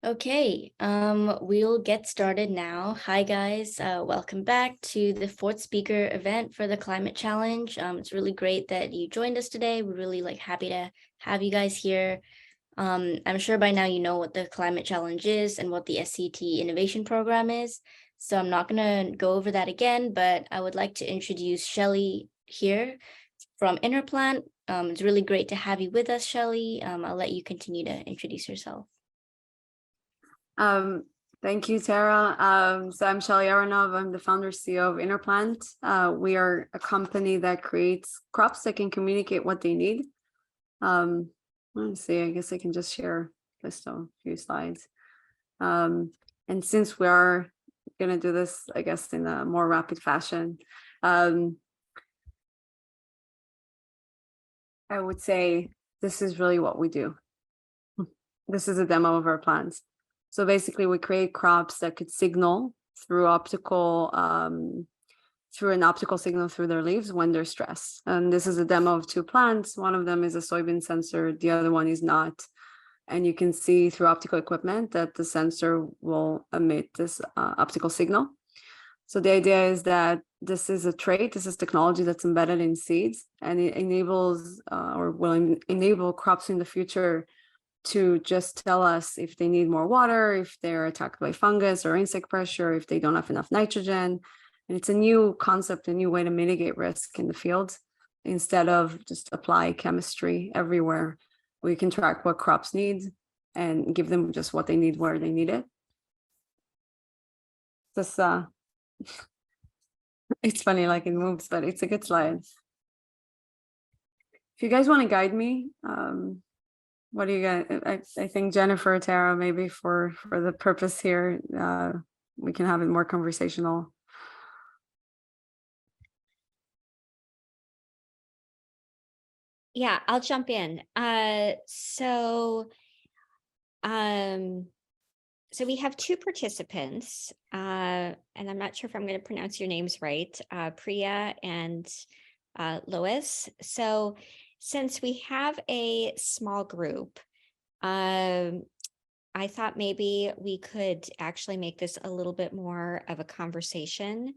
Okay, we'll get started now. Hi guys, welcome back to the fourth speaker event for the climate challenge. It's really great that you joined us today. We're really happy to have you guys here. I'm sure by now you know what the climate challenge is and what the SCT innovation program is. So I'm not gonna go over that again, but I would like to introduce Shelly here from Interplant. It's really great to have you with us, Shelly. I'll let you continue to introduce yourself. Thank you, Tara. So I'm Shelly Aronov. I'm the founder CEO of Interplant. We are a company that creates crops that can communicate what they need. Let's see, I guess I can just share just a few slides. And since we are going to do this, I guess, in a more rapid fashion, I would say this is really what we do. This is a demo of our plants. So basically, we create crops that could signal through an optical signal through their leaves when they're stressed. And this is a demo of two plants. One of them is a soybean sensor, the other one is not. And you can see through optical equipment that the sensor will emit this optical signal. So the idea is that this is a trait, this is technology that's embedded in seeds, and it enables or will enable crops in the future to just tell us if they need more water, if they're attacked by fungus or insect pressure, if they don't have enough nitrogen. And it's a new concept, a new way to mitigate risk in the field. Instead of just apply chemistry everywhere, we can track what crops need and give them just what they need where they need it. This, it's funny, like it moves, but it's a good slide. If you guys want to guide me, what do you guys? I think Jennifer, Tara, maybe for the purpose here, we can have it more conversational. Yeah, I'll jump in. So we have two participants, and I'm not sure if I'm going to pronounce your names right, Priya and Lois. So since we have a small group, I thought maybe we could actually make this a little bit more of a conversation.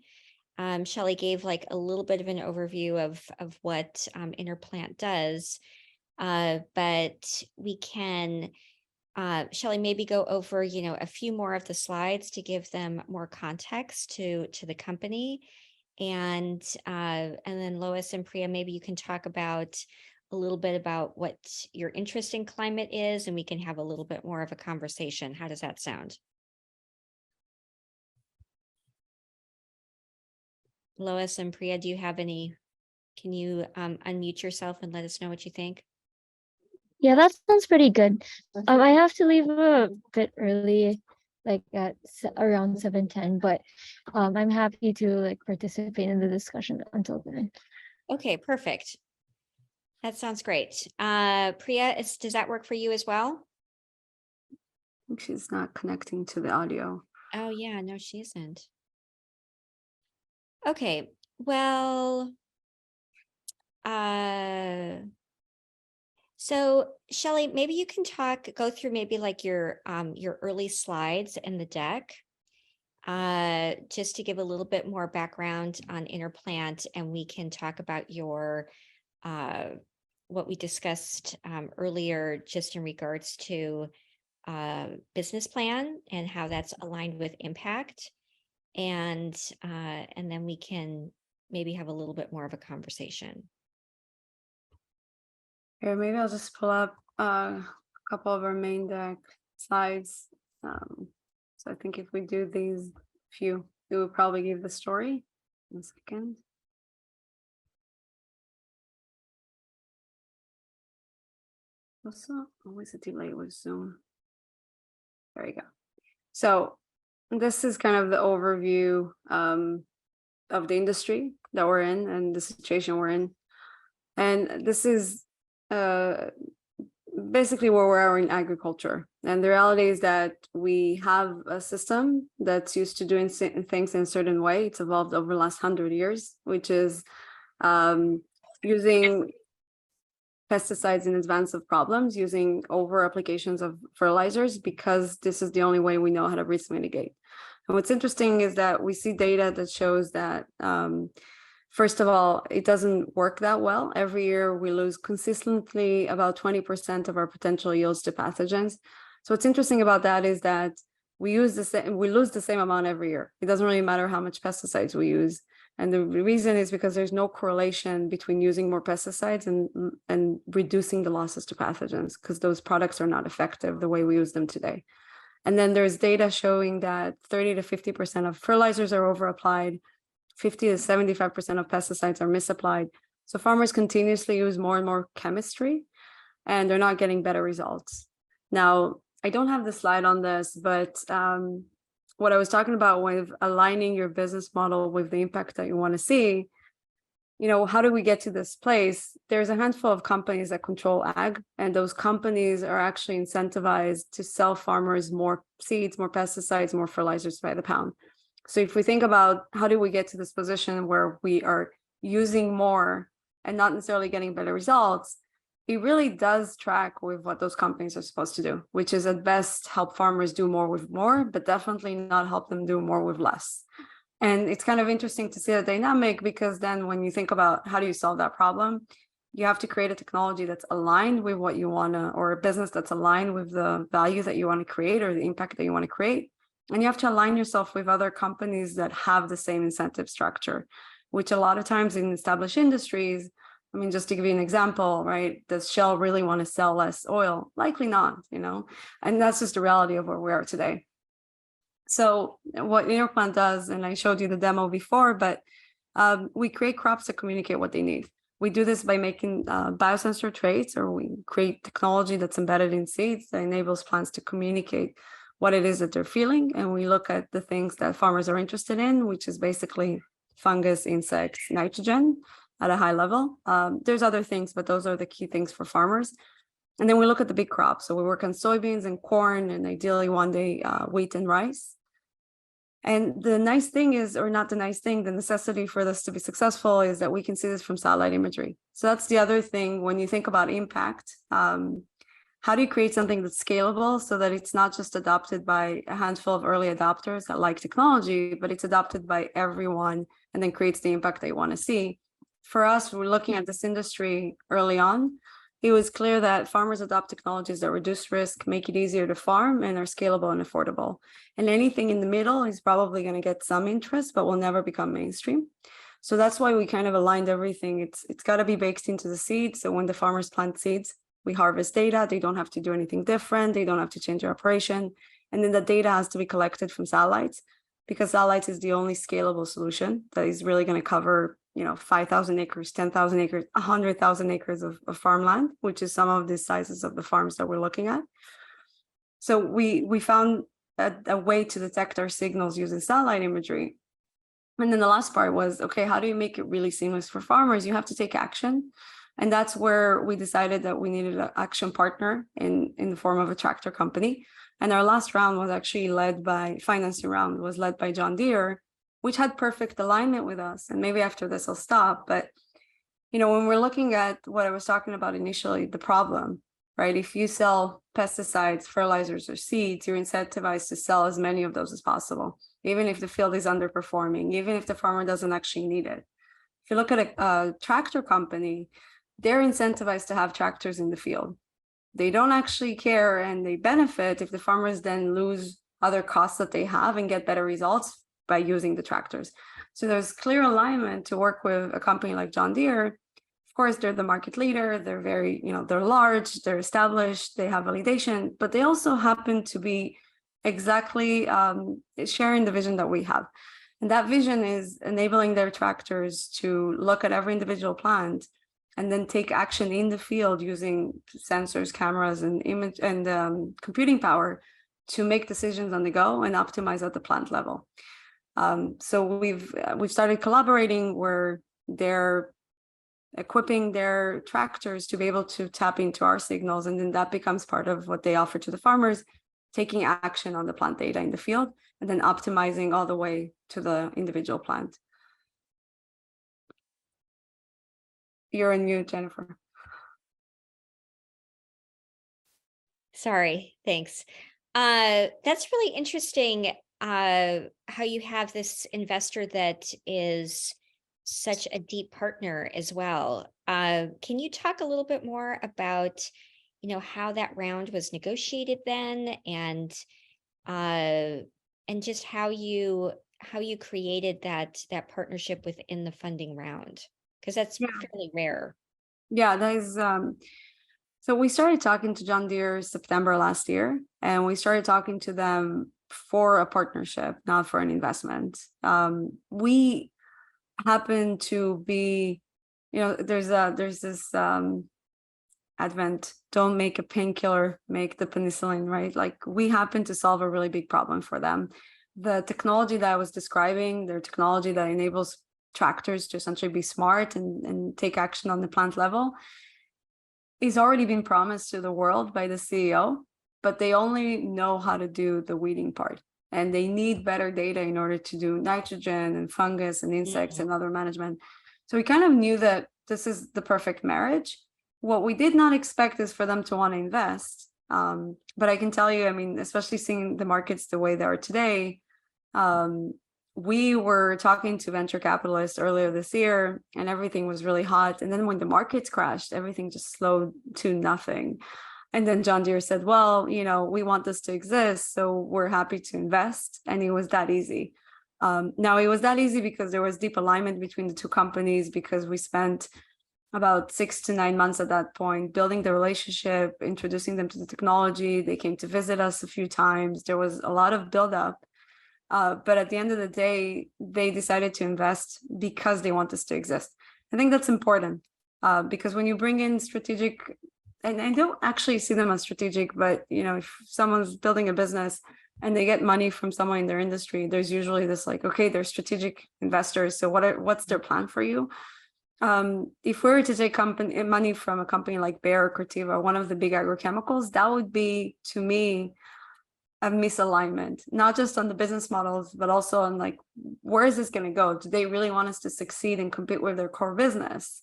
Shelly gave like a little bit of an overview of what Interplant does, but we can, Shelly, maybe go over, a few more of the slides to give them more context to the company. And then Lois and Priya, maybe you can talk about a little bit about what your interest in climate is, and we can have a little bit more of a conversation. How does that sound? Lois and Priya, do you have any, can you unmute yourself and let us know what you think? Yeah, that sounds pretty good. I have to leave a bit early, like at around 7:10, but I'm happy to like participate in the discussion until then. Okay, perfect. That sounds great. Priya, does that work for you as well? I think she's not connecting to the audio. Oh yeah, no, she isn't. Okay, well, so Shelly, maybe you can go through maybe like your early slides in the deck, just to give a little bit more background on Interplant, and we can talk about your what we discussed earlier, just in regards to business plan and how that's aligned with impact, and then we can maybe have a little bit more of a conversation. Here, maybe I'll just pull up a couple of our main deck slides. So I think if we do these few, it will probably give the story. 1 second. Also, always a delay with Zoom. There you go. So this is kind of the overview of the industry that we're in and the situation we're in. And this is basically where we are in agriculture. And the reality is that we have a system that's used to doing things in a certain way. It's evolved over the last 100 years, which is using pesticides in advance of problems using over applications of fertilizers, because this is the only way we know how to risk mitigate. And what's interesting is that we see data that shows that, first of all, it doesn't work that well. Every year we lose consistently about 20% of our potential yields to pathogens. So what's interesting about that is that we lose the same amount every year. It doesn't really matter how much pesticides we use. And the reason is because there's no correlation between using more pesticides and reducing the losses to pathogens, because those products are not effective the way we use them today. And then there's data showing that 30 to 50% of fertilizers are overapplied, 50 to 75% of pesticides are misapplied. So farmers continuously use more and more chemistry, and they're not getting better results. Now, I don't have the slide on this, but what I was talking about with aligning your business model with the impact that you want to see, how do we get to this place? There's a handful of companies that control ag, and those companies are actually incentivized to sell farmers more seeds, more pesticides, more fertilizers by the pound. So if we think about how do we get to this position where we are using more and not necessarily getting better results, it really does track with what those companies are supposed to do, which is at best help farmers do more with more, but definitely not help them do more with less. And it's kind of interesting to see the dynamic, because then when you think about how do you solve that problem, you have to create a technology that's aligned with what you want to, or a business that's aligned with the value that you want to create or the impact that you want to create. And you have to align yourself with other companies that have the same incentive structure, which a lot of times in established industries, I mean, just to give you an example, right? Does Shell really want to sell less oil? Likely not, and that's just the reality of where we are today. So what New York Plant does, and I showed you the demo before, but we create crops that communicate what they need. We do this by making biosensor traits, or we create technology that's embedded in seeds that enables plants to communicate what it is that they're feeling. And we look at the things that farmers are interested in, which is basically fungus, insects, nitrogen at a high level. There's other things, but those are the key things for farmers. And then we look at the big crops. So we work on soybeans and corn, and ideally one day wheat and rice. And the nice thing is, or not the nice thing, the necessity for this to be successful is that we can see this from satellite imagery. So that's the other thing when you think about impact. How do you create something that's scalable so that it's not just adopted by a handful of early adopters that like technology, but it's adopted by everyone and then creates the impact they want to see? For us, we're looking at this industry early on. It was clear that farmers adopt technologies that reduce risk, make it easier to farm, and are scalable and affordable. And anything in the middle is probably going to get some interest, but will never become mainstream. So that's why we kind of aligned everything. It's got to be baked into the seed. So when the farmers plant seeds, we harvest data. They don't have to do anything different. They don't have to change their operation. And then the data has to be collected from satellites, because satellites is the only scalable solution that is really going to cover 5,000 acres, 10,000 acres, 100,000 acres of farmland, which is some of the sizes of the farms that we're looking at. So we found a way to detect our signals using satellite imagery. And then the last part was, okay, how do you make it really seamless for farmers? You have to take action. And that's where we decided that we needed an action partner in the form of a tractor company. And our last round was actually financing round was led by John Deere, which had perfect alignment with us. And maybe after this, I'll stop. But, when we're looking at what I was talking about initially, the problem, right? If you sell pesticides, fertilizers, or seeds, you're incentivized to sell as many of those as possible, even if the field is underperforming, even if the farmer doesn't actually need it. If you look at a tractor company, they're incentivized to have tractors in the field. They don't actually care, and they benefit if the farmers then lose other costs that they have and get better results by using the tractors. So there's clear alignment to work with a company like John Deere. Of course, they're the market leader. They're very, they're large, they're established, they have validation, but they also happen to be exactly sharing the vision that we have. And that vision is enabling their tractors to look at every individual plant and then take action in the field using sensors, cameras, and image and computing power to make decisions on the go and optimize at the plant level. So we've started collaborating where they're equipping their tractors to be able to tap into our signals, and then that becomes part of what they offer to the farmers, taking action on the plant data in the field, and then optimizing all the way to the individual plant. You're on mute, Jennifer. Sorry, thanks. That's really interesting, how you have this investor that is such a deep partner as well. Can you talk a little bit more about, how that round was negotiated then, and just how you created that partnership within the funding round? Because that's Yeah. fairly rare. Yeah, that is so we started talking to John Deere September last year, and we started talking to them for a partnership, not for an investment. We happen to be, there's this advent, don't make a painkiller, make the penicillin, right? Like, we happen to solve a really big problem for them. The technology that I was describing, their technology that enables tractors to essentially be smart and take action on the plant level, is already been promised to the world by the CEO, but they only know how to do the weeding part. And they need better data in order to do nitrogen and fungus and insects and other management. So we kind of knew that this is the perfect marriage. What we did not expect is for them to want to invest. But I can tell you, I mean, especially seeing the markets the way they are today, we were talking to venture capitalists earlier this year, and everything was really hot. And then when the markets crashed, everything just slowed to nothing. And then John Deere said, well, we want this to exist, so we're happy to invest. And it was that easy. Now, it was that easy because there was deep alignment between the two companies, because we spent about 6 to 9 months at that point building the relationship, introducing them to the technology. They came to visit us a few times. There was a lot of buildup. But at the end of the day, they decided to invest because they want this to exist. I think that's important, because when you bring in strategic, and I don't actually see them as strategic, but if someone's building a business and they get money from someone in their industry, there's usually this like, okay, they're strategic investors, so what's their plan for you? If we were to take money from a company like Bayer or Corteva, one of the big agrochemicals, that would be, to me, a misalignment, not just on the business models, but also on like, where is this going to go? Do they really want us to succeed and compete with their core business?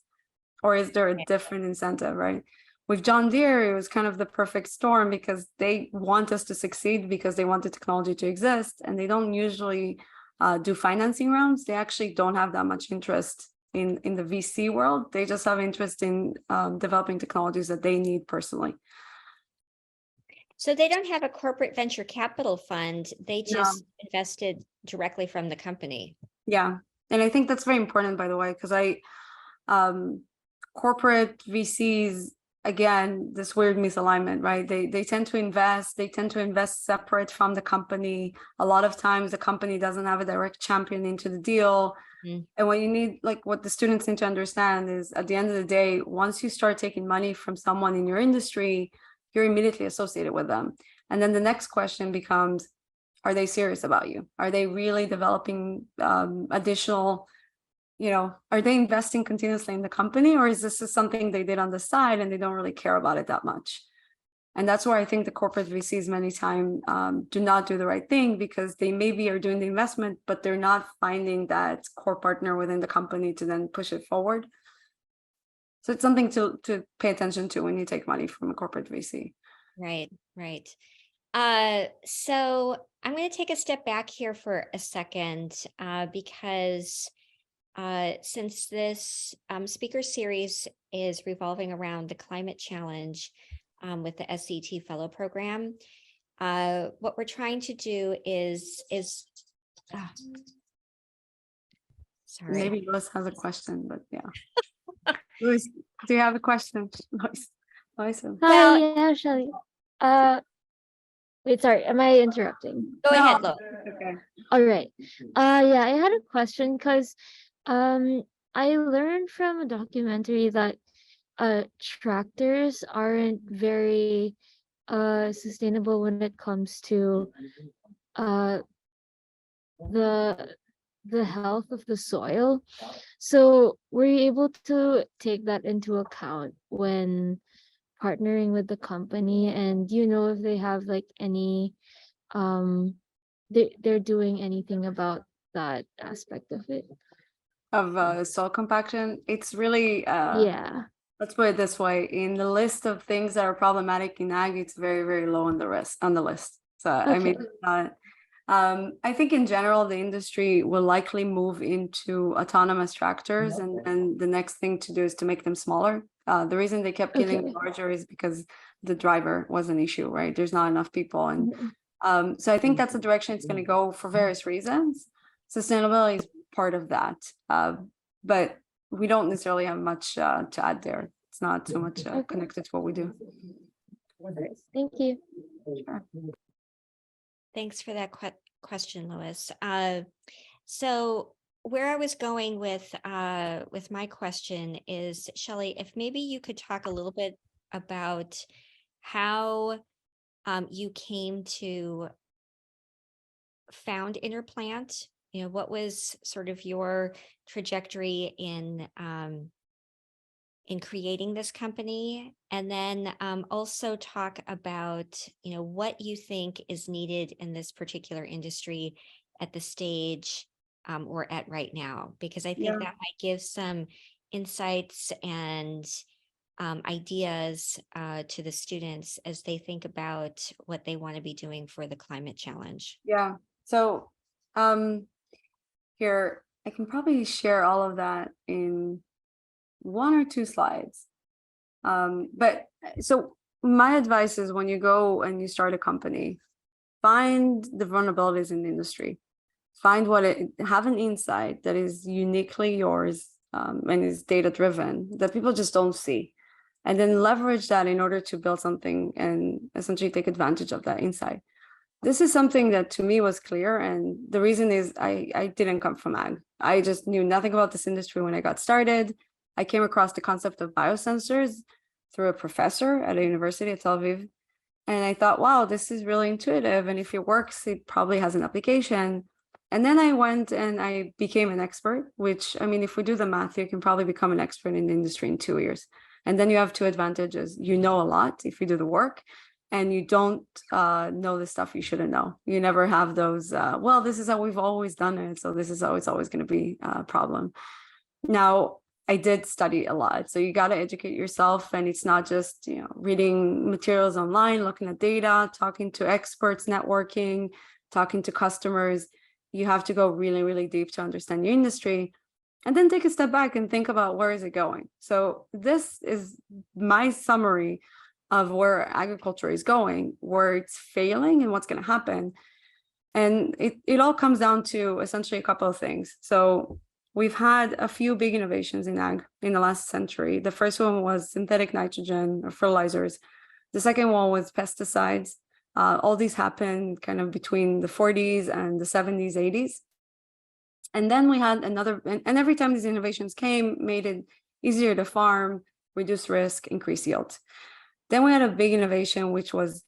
Or is there a different incentive, right? With John Deere, it was kind of the perfect storm, because they want us to succeed because they want the technology to exist, and they don't usually do financing rounds. They actually don't have that much interest in the VC world. They just have interest in developing technologies that they need personally. So they don't have a corporate venture capital fund. They just invested directly from the company. Yeah. And I think that's very important, by the way, because corporate VCs, again, this weird misalignment, right? They tend to invest separate from the company. A lot of times the company doesn't have a direct champion into the deal. And what you need, like what the students need to understand is, at the end of the day, once you start taking money from someone in your industry, you're immediately associated with them. And then the next question becomes, are they serious about you? Are they really developing additional, are they investing continuously in the company, or is this something they did on the side and they don't really care about it that much? And that's where I think the corporate VCs many times do not do the right thing, because they maybe are doing the investment, but they're not finding that core partner within the company to then push it forward. So it's something to pay attention to when you take money from a corporate VC. Right. So I'm going to take a step back here for a second, because since this speaker series is revolving around the climate challenge with the SCT Fellow Program, what we're trying to do is sorry. Maybe Lois has a question, but yeah. Lois, do you have a question? Lois. Well, yeah, Shelly. Wait, sorry, am I interrupting? Go ahead, Lo. Okay. All right. Yeah, I had a question because I learned from a documentary that tractors aren't very sustainable when it comes to the health of the soil. So were you able to take that into account when partnering with the company? And do you know if they have like any they're doing anything about that aspect of it? Of soil compaction, it's really Yeah. Let's put it this way: in the list of things that are problematic in ag, it's very, very low on the list. So I mean, I think in general the industry will likely move into autonomous tractors, and the next thing to do is to make them smaller. The reason they kept getting larger is because the driver was an issue, right? There's not enough people, and so I think that's the direction it's going to go for various reasons. Sustainability is part of that, but we don't necessarily have much to add there. It's not so much connected to what we do. Thank you. Sure. Thanks for that question, Lois. So where I was going with my question is, Shelley, if maybe you could talk a little bit about how you came to found Interplant. You know, what was sort of your trajectory in creating this company, and then also talk about, you know, what you think is needed in this particular industry at the stage we're at right now, because I think that might give some insights and ideas to the students as they think about what they want to be doing for the climate challenge. Yeah. So here, I can probably share all of that in 1 or 2 slides. But so my advice is, when you go and you start a company, find the vulnerabilities in the industry, find have an insight that is uniquely yours, and is data driven, that people just don't see, and then leverage that in order to build something and essentially take advantage of that insight. This is something that to me was clear, and the reason is I didn't come from ag. I just knew nothing about this industry when I got started. I came across the concept of biosensors through a professor at a university at Tel Aviv, and I thought, wow, this is really intuitive, and if it works, it probably has an application. And then I went and I became an expert, which, I mean, if we do the math, you can probably become an expert in the industry in 2 years. And then you have 2 advantages. You know a lot if you do the work, and you don't know the stuff you shouldn't know. You never have those, well, this is how we've always done it, so this is how it's always going to be a problem. Now, I did study a lot, so you got to educate yourself, and it's not just, you know, reading materials online, looking at data, talking to experts, networking, talking to customers. You have to go really, really deep to understand your industry, and then take a step back and think about where is it going. So this is my summary of where agriculture is going, where it's failing, and what's going to happen. And it all comes down to essentially a couple of things. So we've had a few big innovations in ag in the last century. The first one was synthetic nitrogen or fertilizers. The second one was pesticides. All these happened kind of between the 40s and the 70s, 80s. And then we had another, and every time these innovations came, made it easier to farm, reduce risk, increase yield. Then we had a big innovation, which was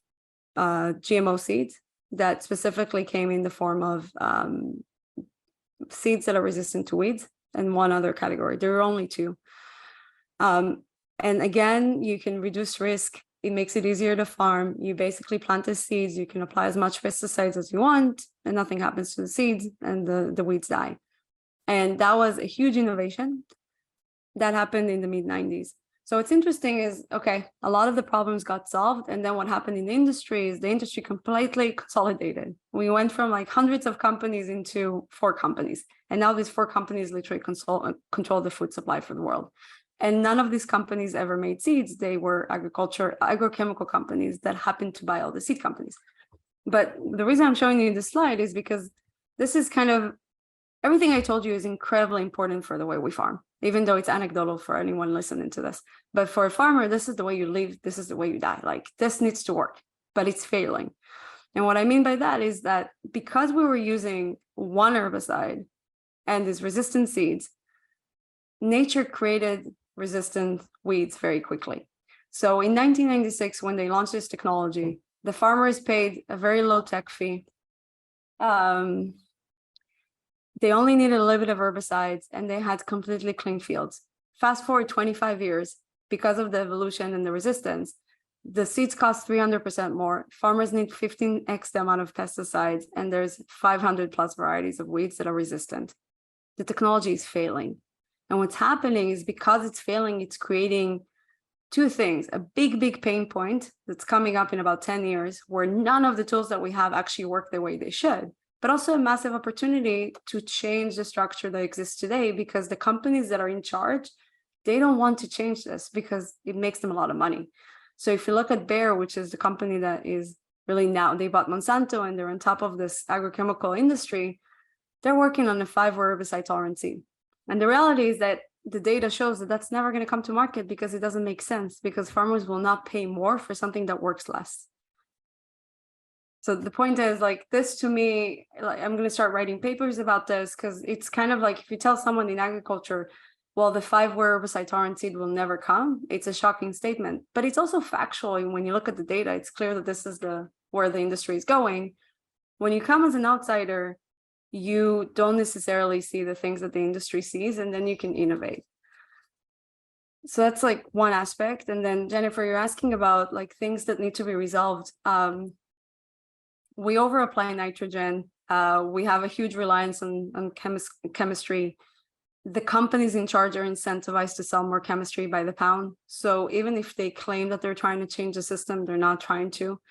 GMO seeds, that specifically came in the form of seeds that are resistant to weeds, and one other category. There are only 2. And again, you can reduce risk. It makes it easier to farm. You basically plant the seeds. You can apply as much pesticides as you want, and nothing happens to the seeds, and the weeds die. And that was a huge innovation that happened in the mid-90s. So what's interesting is, okay, a lot of the problems got solved, and then what happened in the industry is the industry completely consolidated. We went from like hundreds of companies into 4 companies, and now these 4 companies literally control the food supply for the world. And none of these companies ever made seeds. They were agrochemical companies that happened to buy all the seed companies. But the reason I'm showing you this slide is because this is kind of, everything I told you is incredibly important for the way we farm, even though it's anecdotal for anyone listening to this. But for a farmer, this is the way you live. This is the way you die. Like, this needs to work, but it's failing. And what I mean by that is that because we were using one herbicide and these resistant seeds, nature created resistant weeds very quickly. So in 1996, when they launched this technology, the farmers paid a very low tech fee. They only needed a little bit of herbicides, and they had completely clean fields. Fast forward 25 years, because of the evolution and the resistance, the seeds cost 300% more. Farmers need 15x the amount of pesticides, and there's 500 plus varieties of weeds that are resistant. The technology is failing. And what's happening is, because it's failing, it's creating two things: a big pain point that's coming up in about 10 years, where none of the tools that we have actually work the way they should, but also a massive opportunity to change the structure that exists today, because the companies that are in charge, they don't want to change this because it makes them a lot of money. So if you look at Bayer, which is the company that is really, now they bought Monsanto and they're on top of this agrochemical industry, they're working on a 5-word herbicide tolerant seed. And the reality is that the data shows that that's never going to come to market because it doesn't make sense, because farmers will not pay more for something that works less. So the point is, like, this to me, like, I'm going to start writing papers about this, because it's kind of like if you tell someone in agriculture, well, the 5-word herbicide tolerant seed will never come, it's a shocking statement. But it's also factual. And when you look at the data, it's clear that this is where the industry is going. When you come as an outsider, you don't necessarily see the things that the industry sees, and then you can innovate. So that's like one aspect. And then Jennifer, you're asking about like things that need to be resolved. We over apply nitrogen. We have a huge reliance on chemistry. The companies in charge are incentivized to sell more chemistry by the pound. So even if they claim that they're trying to change the system, they're not trying to.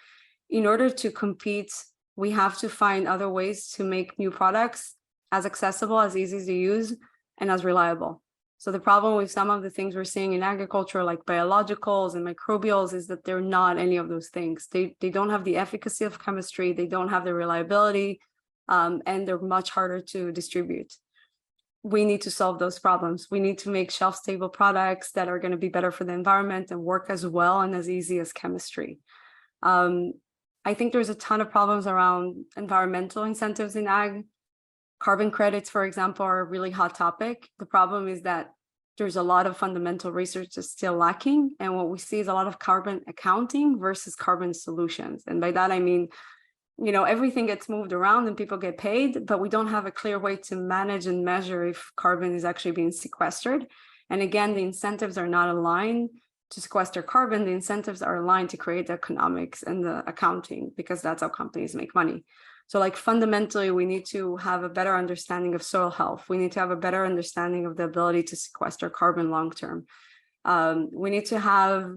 In order to compete, we have to find other ways to make new products as accessible, as easy to use, and as reliable. So the problem with some of the things we're seeing in agriculture, like biologicals and microbials, is that they're not any of those things. They don't have the efficacy of chemistry, they don't have the reliability, and they're much harder to distribute. We need to solve those problems. We need to make shelf-stable products that are going to be better for the environment and work as well and as easy as chemistry. I think there's a ton of problems around environmental incentives in ag. Carbon credits, for example, are a really hot topic. The problem is that there's a lot of fundamental research that's still lacking. And what we see is a lot of carbon accounting versus carbon solutions. And by that, I mean, you know, everything gets moved around and people get paid, but we don't have a clear way to manage and measure if carbon is actually being sequestered. And again, the incentives are not aligned to sequester carbon. The incentives are aligned to create the economics and the accounting, because that's how companies make money. So like fundamentally, we need to have a better understanding of soil health. We need to have a better understanding of the ability to sequester carbon long-term. We need to have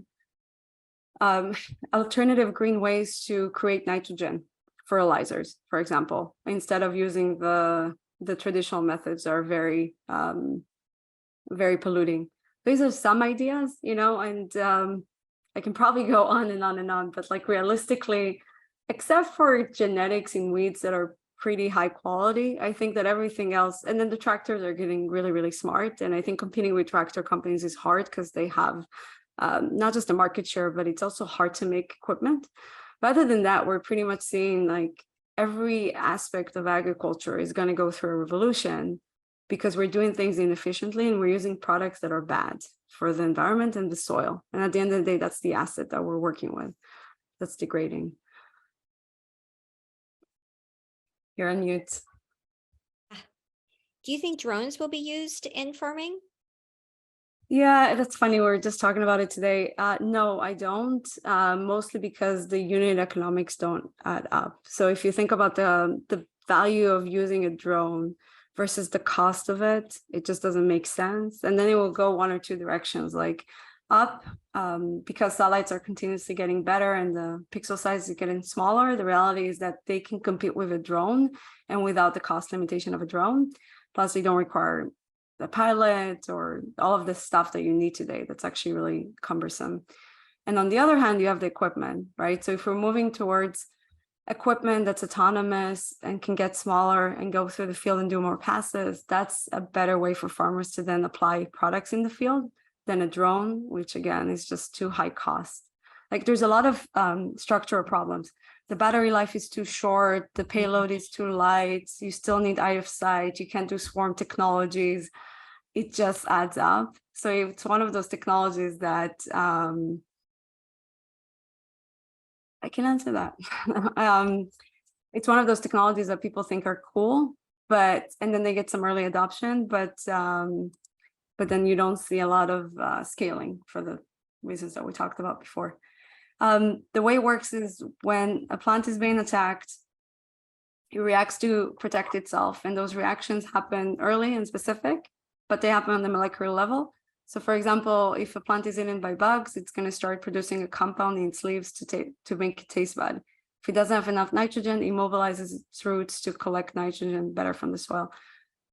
alternative green ways to create nitrogen fertilizers, for example, instead of using the traditional methods that are very, very polluting. These are some ideas, you know, and I can probably go on and on and on, but like realistically, except for genetics in weeds that are pretty high quality, I think that everything else, and then the tractors are getting really, really smart. And I think competing with tractor companies is hard because they have not just a market share, but it's also hard to make equipment. But other than that, we're pretty much seeing like every aspect of agriculture is going to go through a revolution, because we're doing things inefficiently and we're using products that are bad for the environment and the soil. And at the end of the day, that's the asset that we're working with that's degrading. You're on mute. Do you think drones will be used in farming? Yeah, that's funny. We were just talking about it today. No, I don't, mostly because the unit economics don't add up. So if you think about the value of using a drone versus the cost of it, it just doesn't make sense. And then it will go one or two directions, like up, because satellites are continuously getting better and the pixel size is getting smaller. The reality is that they can compete with a drone and without the cost limitation of a drone. Plus, they don't require the pilot or all of the stuff that you need today. That's actually really cumbersome. And on the other hand, you have the equipment, right? So if we're moving towards equipment that's autonomous and can get smaller and go through the field and do more passes, that's a better way for farmers to then apply products in the field than a drone, which again is just too high cost. Like there's a lot of structural problems. The battery life is too short, the payload is too light, you still need eye of sight, you can't do swarm technologies. It just adds up. So it's one of those technologies that I can answer that. It's one of those technologies that people think are cool, and then they get some early adoption, but then you don't see a lot of scaling for the reasons that we talked about before. The way it works is when a plant is being attacked, it reacts to protect itself, and those reactions happen early and specific, but they happen on the molecular level. So for example, if a plant is eaten by bugs, it's going to start producing a compound in its leaves to make it taste bad. If it doesn't have enough nitrogen, it immobilizes its roots to collect nitrogen better from the soil.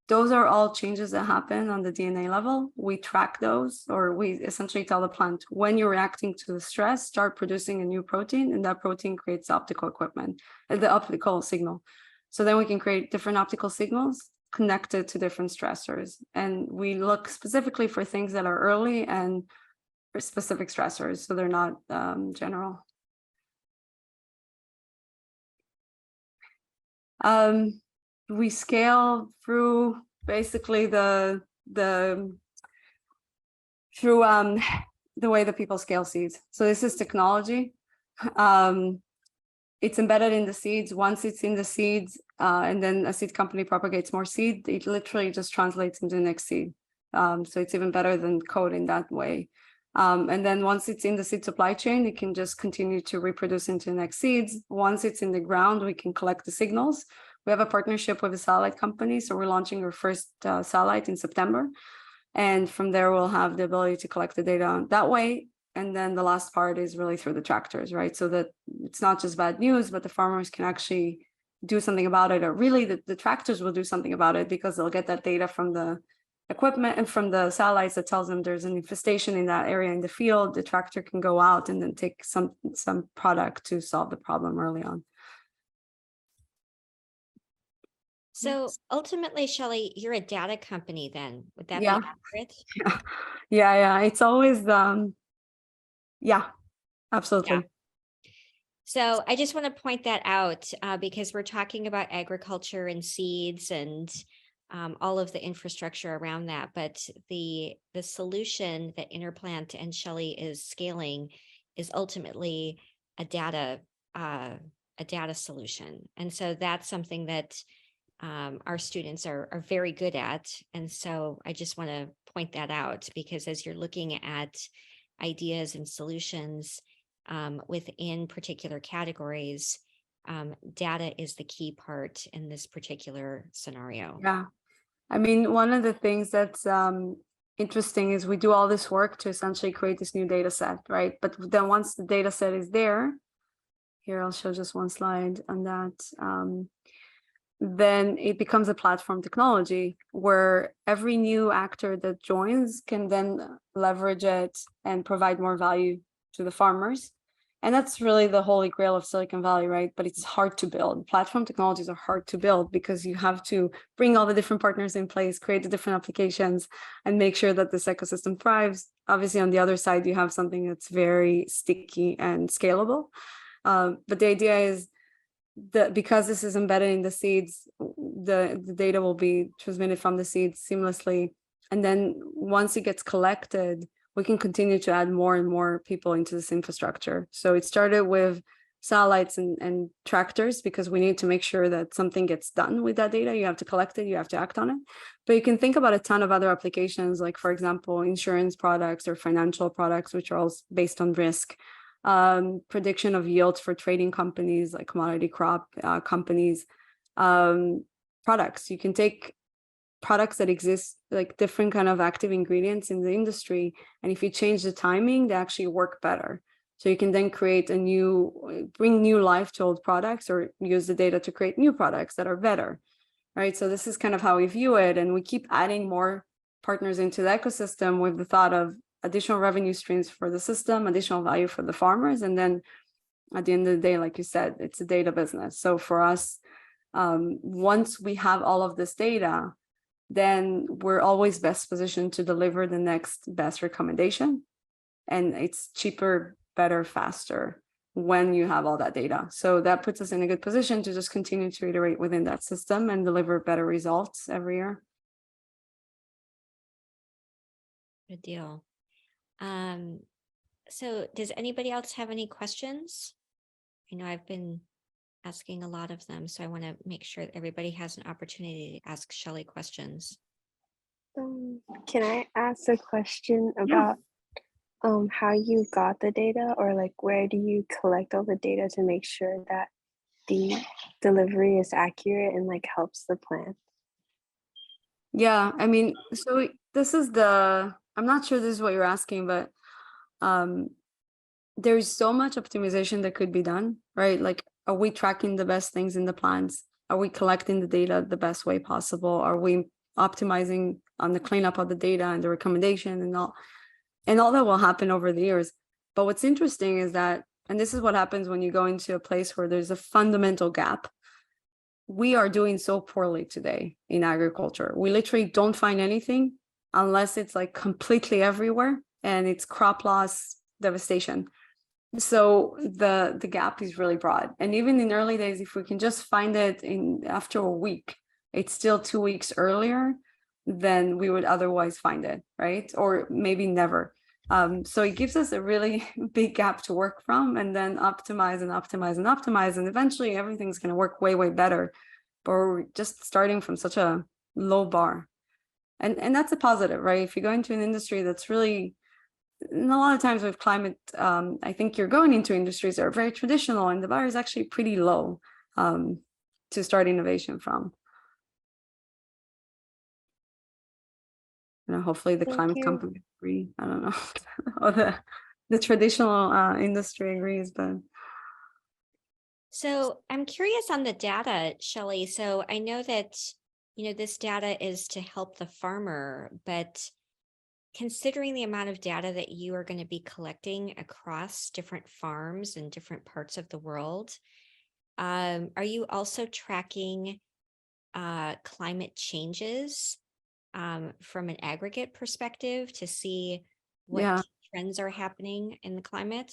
Those are all changes that happen on the DNA level. We track those, or we essentially tell the plant, when you're reacting to the stress, start producing a new protein, and that protein creates optical equipment, the optical signal. So then we can create different optical signals connected to different stressors. And we look specifically for things that are early and for specific stressors, so they're not general. We scale through basically through the way that people scale seeds. So this is technology. It's embedded in the seeds. Once it's in the seeds, and then a seed company propagates more seed, it literally just translates into the next seed. So it's even better than code in that way. And then once it's in the seed supply chain, it can just continue to reproduce into the next seeds. Once it's in the ground, we can collect the signals. We have a partnership with a satellite company, so we're launching our first satellite in September. And from there, we'll have the ability to collect the data that way. And then the last part is really through the tractors, right? So that it's not just bad news, but the farmers can actually do something about it, or really the tractors will do something about it, because they'll get that data from the equipment and from the satellites that tells them there's an infestation in that area in the field. The tractor can go out and then take some product to solve the problem early on. So ultimately, Shelley, you're a data company then. Would that Yeah. be accurate? Yeah. It's always, yeah, absolutely. Yeah. So I just want to point that out because we're talking about agriculture and seeds and all of the infrastructure around that. But the solution that Interplant and Shelley is scaling is ultimately a data solution. And so that's something that our students are very good at. And so I just want to point that out, because as you're looking at ideas and solutions within particular categories, data is the key part in this particular scenario. Yeah. I mean, one of the things that's interesting is we do all this work to essentially create this new data set, right? But then once the data set is there, here I'll show just one slide on that. Then it becomes a platform technology where every new actor that joins can then leverage it and provide more value to the farmers. And that's really the holy grail of Silicon Valley, right? But it's hard to build. Platform technologies are hard to build because you have to bring all the different partners in place, create the different applications, and make sure that this ecosystem thrives. Obviously, on the other side, you have something that's very sticky and scalable. But the idea is that because this is embedded in the seeds, the data will be transmitted from the seeds seamlessly. And then once it gets collected, we can continue to add more and more people into this infrastructure. So it started with satellites and tractors, because we need to make sure that something gets done with that data. You have to collect it, you have to act on it. But you can think about a ton of other applications, like, for example, insurance products or financial products, which are all based on risk. Prediction of yields for trading companies, like commodity crop companies, products. You can take products that exist, like different kind of active ingredients in the industry, and if you change the timing, they actually work better. So you can then create bring new life to old products, or use the data to create new products that are better, right? So this is kind of how we view it, and we keep adding more partners into the ecosystem with the thought of additional revenue streams for the system, additional value for the farmers. And then at the end of the day, like you said, it's a data business. So for us, once we have all of this data, then we're always best positioned to deliver the next best recommendation. And it's cheaper, better, faster when you have all that data. So that puts us in a good position to just continue to iterate within that system and deliver better results every year. Good deal. So does anybody else have any questions? I know I've been asking a lot of them, so I want to make sure that everybody has an opportunity to ask Shelley questions. Can I ask a question about how you got the data, or like where do you collect all the data to make sure that the delivery is accurate and like helps the plant? Yeah, I mean, so this is the I'm not sure this is what you're asking, but there's so much optimization that could be done, right? Like, are we tracking the best things in the plants? Are we collecting the data the best way possible? Are we optimizing on the cleanup of the data and the recommendation and all that will happen over the years. But what's interesting is that, and this is what happens when you go into a place where there's a fundamental gap. We are doing so poorly today in agriculture. We literally don't find anything unless it's like completely everywhere and it's crop loss, devastation. So the gap is really broad. And even in early days, if we can just find it in after a week, it's still 2 weeks earlier than we would otherwise find it, right? Or maybe never. So it gives us a really big gap to work from, and then optimize and optimize and optimize, and eventually everything's going to work way, way better. But we're just starting from such a low bar. And that's a positive, right? If you go into an industry that's really, and a lot of times with climate, I think you're going into industries that are very traditional, and the bar is actually pretty low to start innovation from. You know, hopefully the climate company agree. I don't know, or the traditional industry agrees, but. So I'm curious on the data, Shelley. So I know that, this data is to help the farmer, but considering the amount of data that you are going to be collecting across different farms in different parts of the world, are you also tracking climate changes from an aggregate perspective to see what trends are happening in the climate?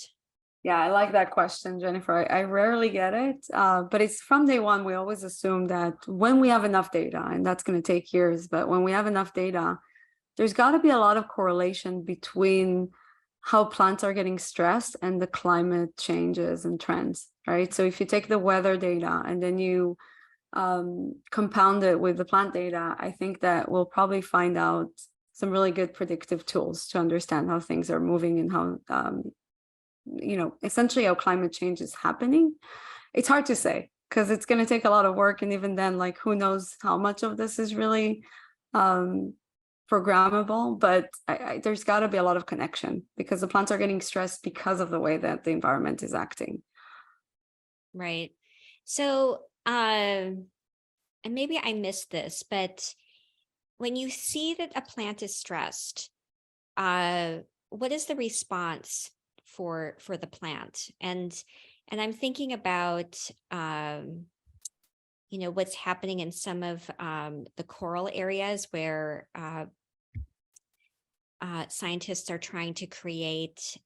Yeah, I like that question, Jennifer. I rarely get it, but it's from day one. We always assume that when we have enough data, and that's going to take years, but when we have enough data, there's got to be a lot of correlation between how plants are getting stressed and the climate changes and trends, right? So if you take the weather data and then you compound it with the plant data, I think that we'll probably find out some really good predictive tools to understand how things are moving and how, essentially how climate change is happening. It's hard to say because it's going to take a lot of work. And even then, like, who knows how much of this is really programmable, but there's got to be a lot of connection because the plants are getting stressed because of the way that the environment is acting. Right. So, and maybe I missed this, but when you see that a plant is stressed, what is the response for the plant? And I'm thinking about, what's happening in some of the coral areas where scientists are trying to create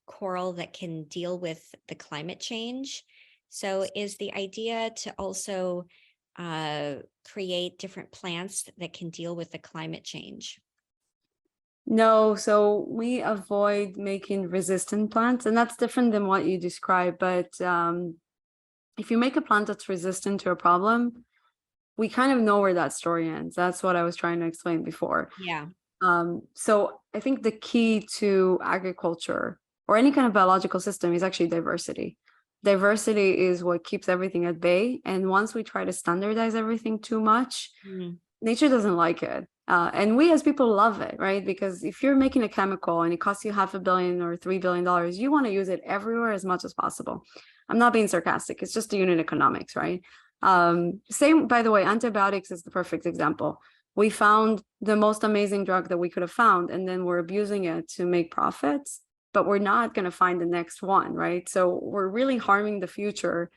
coral that can deal with the climate change. So is the idea to also create different plants that can deal with the climate change? No, so we avoid making resistant plants, and that's different than what you described. But if you make a plant that's resistant to a problem, we kind of know where that story ends. That's what I was trying to explain before. Yeah. So I think the key to agriculture or any kind of biological system is actually diversity. Diversity is what keeps everything at bay. And once we try to standardize everything too much, nature doesn't like it. And we as people love it, right? Because if you're making a chemical and it costs you $500 million or $3 billion, you want to use it everywhere as much as possible. I'm not being sarcastic. It's just the unit economics, right? Same, by the way, antibiotics is the perfect example. We found the most amazing drug that we could have found, and then we're abusing it to make profits, but we're not going to find the next one, right? So we're really harming the future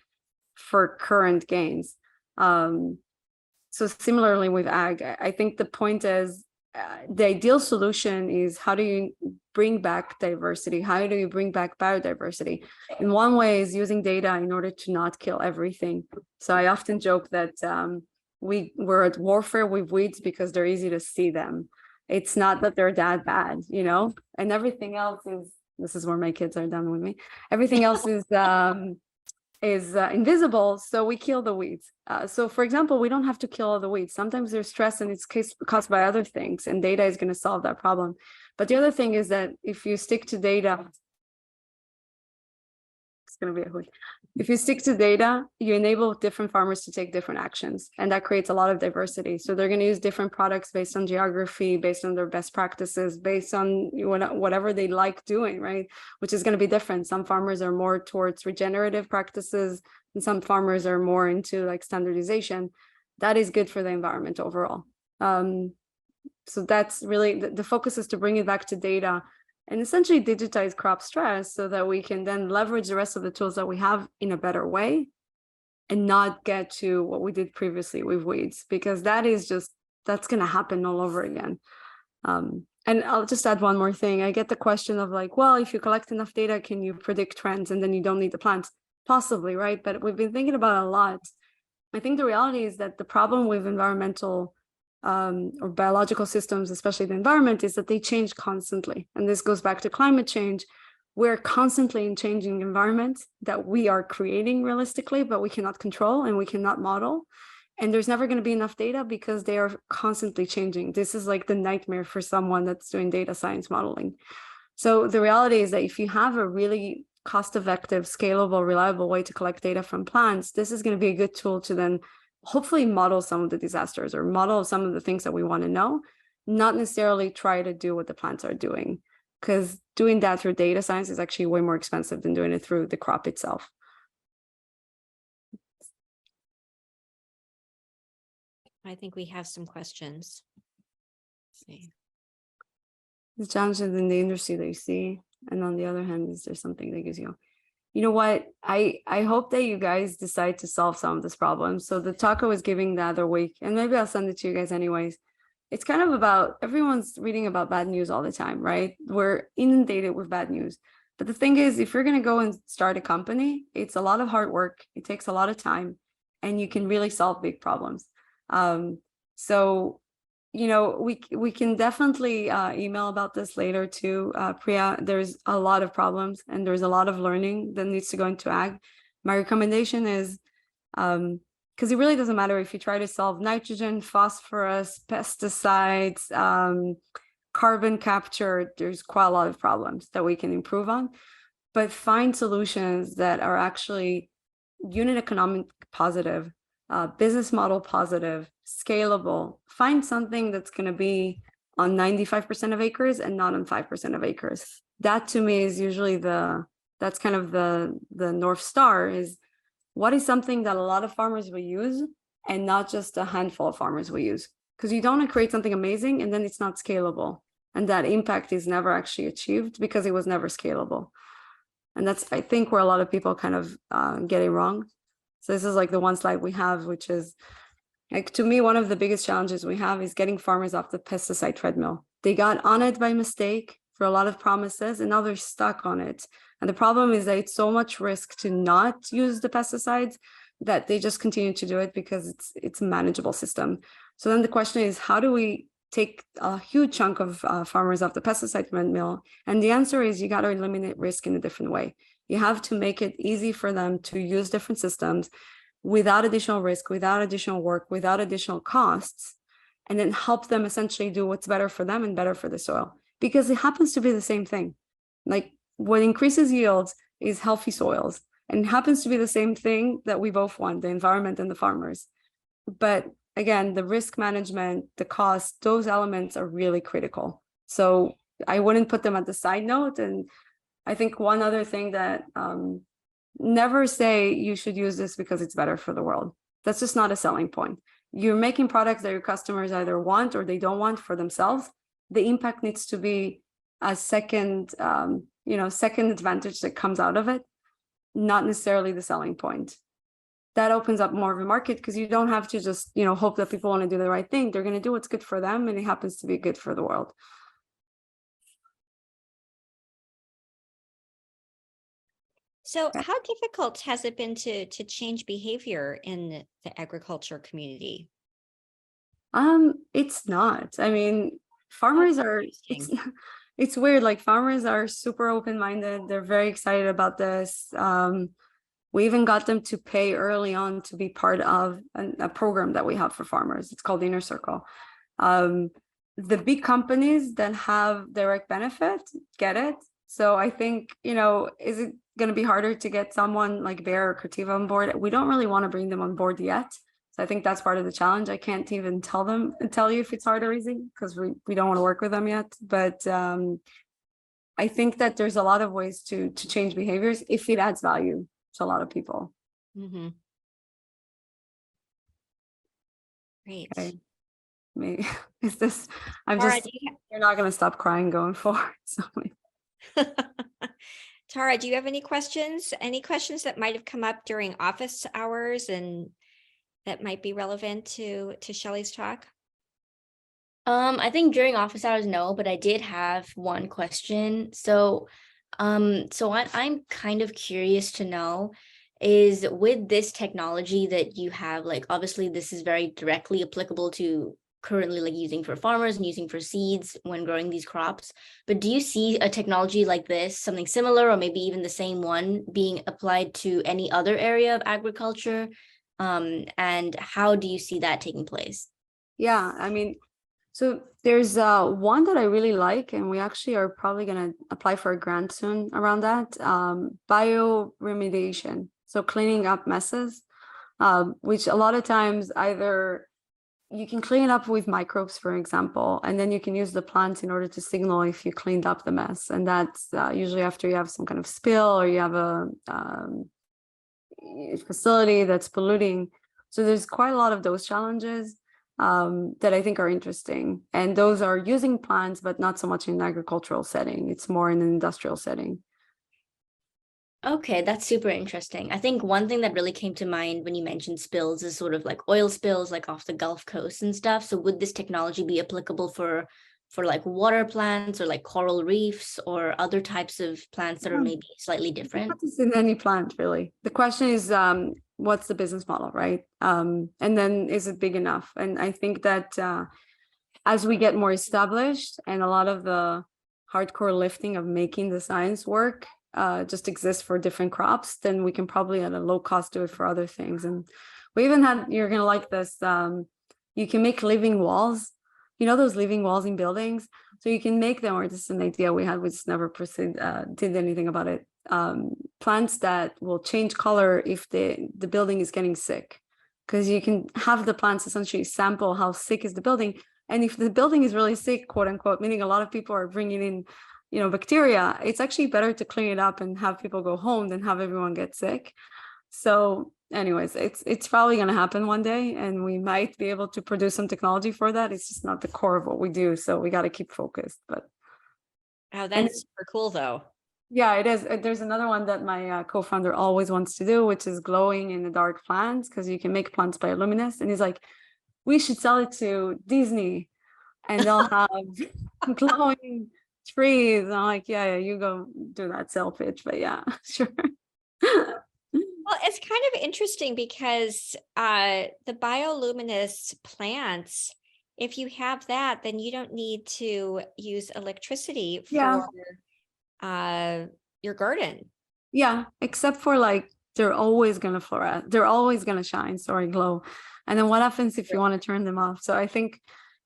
for current gains. So similarly with ag, I think the point is the ideal solution is how do you bring back diversity? How do you bring back biodiversity? And one way is using data in order to not kill everything. So I often joke that we're at warfare with weeds because they're easy to see them. It's not that they're that bad, and everything else is, this is where my kids are done with me. Everything else is invisible, so we kill the weeds. So for example, we don't have to kill all the weeds. Sometimes there's stress and it's caused by other things, and data is going to solve that problem. But the other thing is that if you stick to data, going to be a hood. If you stick to data, you enable different farmers to take different actions, and that creates a lot of diversity. So they're going to use different products based on geography, based on their best practices, based on whatever they like doing, right? Which is going to be different. Some farmers are more towards regenerative practices, and some farmers are more into like standardization. That is good for the environment overall. So that's really the focus, is to bring it back to data and essentially digitize crop stress so that we can then leverage the rest of the tools that we have in a better way and not get to what we did previously with weeds, because that's going to happen all over again. And I'll just add one more thing. I get the question of like, well, if you collect enough data, can you predict trends and then you don't need the plants? Possibly, right? But we've been thinking about it a lot. I think the reality is that the problem with environmental or biological systems, especially the environment, is that they change constantly. And this goes back to climate change. We're constantly in changing environments that we are creating realistically, but we cannot control and we cannot model. And there's never going to be enough data because they are constantly changing. This is like the nightmare for someone that's doing data science modeling. So the reality is that if you have a really cost-effective, scalable, reliable way to collect data from plants, this is going to be a good tool to then hopefully model some of the disasters or model some of the things that we want to know, not necessarily try to do what the plants are doing, because doing that through data science is actually way more expensive than doing it through the crop itself. I think we have some questions. Let's see. The challenges in the industry that you see, and on the other hand, is there something that gives you, you know what, I hope that you guys decide to solve some of this problem. So the talk I was giving the other week, and maybe I'll send it to you guys anyways, it's kind of about, everyone's reading about bad news all the time, right? We're inundated with bad news. But the thing is, if you're going to go and start a company, it's a lot of hard work. It takes a lot of time, and you can really solve big problems. So, you know, we can definitely email about this later too, Priya. There's a lot of problems and there's a lot of learning that needs to go into ag. My recommendation is, because it really doesn't matter if you try to solve nitrogen, phosphorus, pesticides, carbon capture, there's quite a lot of problems that we can improve on, but find solutions that are actually unit economic positive, business model positive, scalable. Find something that's going to be on 95% of acres and not on 5% of acres. That to me is usually that's kind of the North Star, is what is something that a lot of farmers will use and not just a handful of farmers will use. Because you don't want to create something amazing and then it's not scalable. And that impact is never actually achieved because it was never scalable. And that's, I think, where a lot of people kind of get it wrong. So this is like the one slide we have, which is, like, to me, one of the biggest challenges we have is getting farmers off the pesticide treadmill. They got on it by mistake for a lot of promises, and now they're stuck on it. And the problem is that it's so much risk to not use the pesticides that they just continue to do it because it's a manageable system. So then the question is, how do we take a huge chunk of farmers off the pesticide treadmill? And the answer is, you got to eliminate risk in a different way. You have to make it easy for them to use different systems without additional risk, without additional work, without additional costs, and then help them essentially do what's better for them and better for the soil. Because it happens to be the same thing. Like, what increases yields is healthy soils, and it happens to be the same thing that we both want, the environment and the farmers. But again, the risk management, the cost, those elements are really critical. So I wouldn't put them at the side note. And I think one other thing that never say you should use this because it's better for the world. That's just not a selling point. You're making products that your customers either want or they don't want for themselves. The impact needs to be a second, second advantage that comes out of it, not necessarily the selling point. That opens up more of a market because you don't have to just, hope that people want to do the right thing. They're going to do what's good for them, and it happens to be good for the world. So how difficult has it been to change behavior in the agriculture community? It's not. I mean, farmers are, it's weird. Like, farmers are super open-minded. They're very excited about this. We even got them to pay early on to be part of a program that we have for farmers. It's called Inner Circle. The big companies that have direct benefit get it. So I think, you know, is it going to be harder to get someone like Bear or Creativa on board? We don't really want to bring them on board yet. So I think that's part of the challenge. I can't even tell you if it's hard or easy because we don't want to work with them yet. But I think that there's a lot of ways to change behaviors if it adds value to a lot of people. Mm-hmm. Great. Okay. Maybe is this? I'm Tara, just. You're not going to stop crying going forward. So. Tara, do you have any questions? Any questions that might have come up during office hours and that might be relevant to Shelley's talk? I think during office hours, no, but I did have one question. So I'm kind of curious to know is with this technology that you have, like obviously this is very directly applicable to currently like using for farmers and using for seeds when growing these crops. But do you see a technology like this, something similar, or maybe even the same one being applied to any other area of agriculture? And how do you see that taking place? Yeah, I mean, so there's one that I really like, and we actually are probably going to apply for a grant soon around that, bioremediation. So cleaning up messes, which a lot of times either you can clean up with microbes, for example, and then you can use the plants in order to signal if you cleaned up the mess. And that's usually after you have some kind of spill or you have a facility that's polluting. So there's quite a lot of those challenges that I think are interesting. And those are using plants, but not so much in an agricultural setting. It's more in an industrial setting. Okay, that's super interesting. I think one thing that really came to mind when you mentioned spills is sort of like oil spills, like off the Gulf Coast and stuff. So would this technology be applicable for like water plants or like coral reefs or other types of plants that are maybe slightly different? It's in any plant, really. The question is, what's the business model, right? And then is it big enough? And I think that as we get more established and a lot of the hardcore lifting of making the science work just exists for different crops, then we can probably at a low cost do it for other things. And we even had, you're going to like this, you can make living walls, you know, those living walls in buildings. So you can make them, or this is an idea we had, we just never did anything about it. Plants that will change color if the building is getting sick, because you can have the plants essentially sample how sick is the building. And if the building is really sick, quote unquote, meaning a lot of people are bringing in, you know, bacteria, it's actually better to clean it up and have people go home than have everyone get sick. So anyways, it's probably going to happen one day, and we might be able to produce some technology for that. It's just not the core of what we do. So we got to keep focused. But oh, that's super cool though. Yeah, it is. There's another one that my co-founder always wants to do, which is glowing in the dark plants, because you can make plants bioluminescent. And he's like, we should sell it to Disney and they'll have glowing trees. And I'm like, yeah, you go do that sell pitch. But yeah, sure. Well, it's kind of interesting because the bioluminescent plants, if you have that, then you don't need to use electricity for your garden. Yeah, except for like they're always going to fluoresce. They're always going to shine, glow. And then what happens if you want to turn them off? So I think,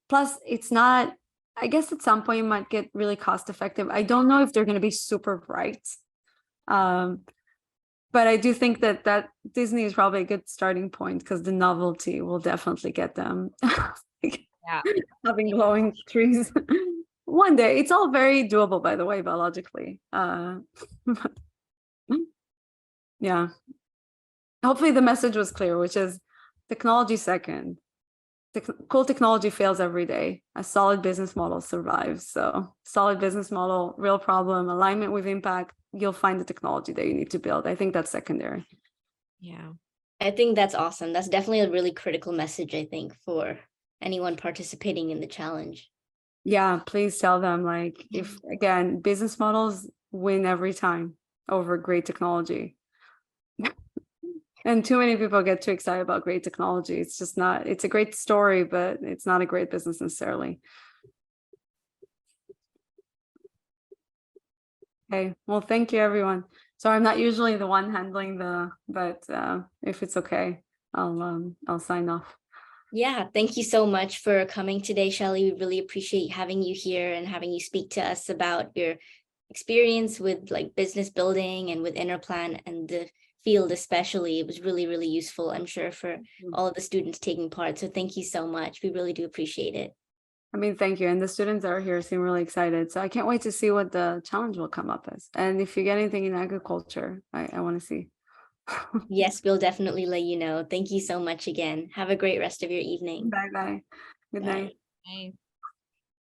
plus it's not, I guess at some point it might get really cost effective. I don't know if they're going to be super bright. But I do think that Disney is probably a good starting point, because the novelty will definitely get them. Yeah. Having glowing trees. One day. It's all very doable, by the way, biologically. Yeah. Hopefully the message was clear, which is technology second. Cool technology fails every day. A solid business model survives. So solid business model, real problem, alignment with impact, you'll find the technology that you need to build. I think that's secondary. Yeah. I think that's awesome. That's definitely a really critical message, I think, for anyone participating in the challenge. Yeah, please tell them, like, if again, business models win every time over great technology. And too many people get too excited about great technology. It's just not, it's a great story, but it's not a great business necessarily. Okay, well, thank you, everyone. So I'm not usually the one handling but if it's okay, I'll sign off. Yeah, thank you so much for coming today, Shelley. We really appreciate having you here and having you speak to us about your experience with like business building and with Interplan and the field especially. It was really, really useful, I'm sure, for all of the students taking part. So thank you so much. We really do appreciate it. I mean, thank you. And the students that are here seem really excited. So I can't wait to see what the challenge will come up as. And if you get anything in agriculture, I want to see. Yes, we'll definitely let you know. Thank you so much again. Have a great rest of your evening. Bye bye. Good night. Bye.